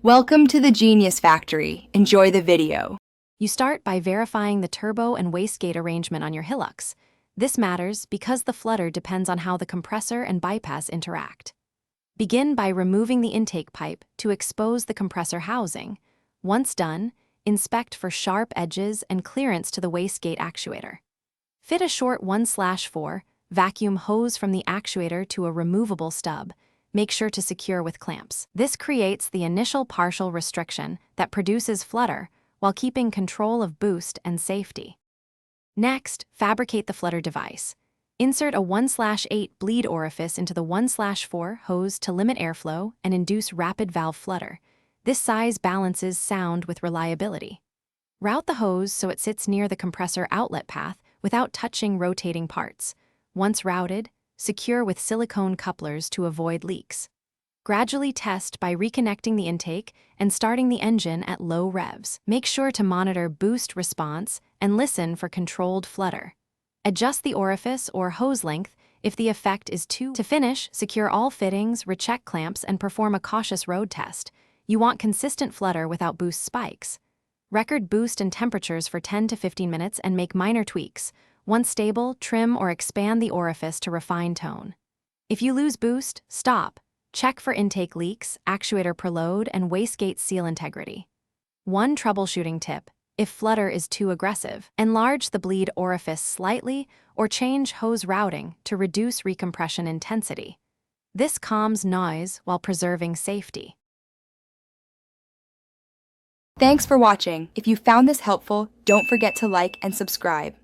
Welcome to the Genius Factory. Enjoy the video. You start by verifying the turbo and wastegate arrangement on your Hilux. This matters because the flutter depends on how the compressor and bypass interact. Begin by removing the intake pipe to expose the compressor housing. Once done, inspect for sharp edges and clearance to the wastegate actuator. Fit a short 1/4 vacuum hose from the actuator to a removable stub. Make sure to secure with clamps. This creates the initial partial restriction that produces flutter while keeping control of boost and safety. Next, fabricate the flutter device. Insert a 1/8 bleed orifice into the 1/4 hose to limit airflow and induce rapid valve flutter. This size balances sound with reliability. Route the hose so it sits near the compressor outlet path without touching rotating parts. Once routed, secure with silicone couplers to avoid leaks. Gradually test by reconnecting the intake and starting the engine at low revs. Make sure to monitor boost response and listen for controlled flutter. Adjust the orifice or hose length if the effect is too. To finish, secure all fittings, recheck clamps, and perform a cautious road test. You want consistent flutter without boost spikes. Record boost and temperatures for 10 to 15 minutes and make minor tweaks. Once stable, trim or expand the orifice to refine tone. If you lose boost, stop. Check for intake leaks, actuator preload, and wastegate seal integrity. One troubleshooting tip: if flutter is too aggressive, enlarge the bleed orifice slightly or change hose routing to reduce recompression intensity. This calms noise while preserving safety. Thanks for watching. If you found this helpful, don't forget to like and subscribe.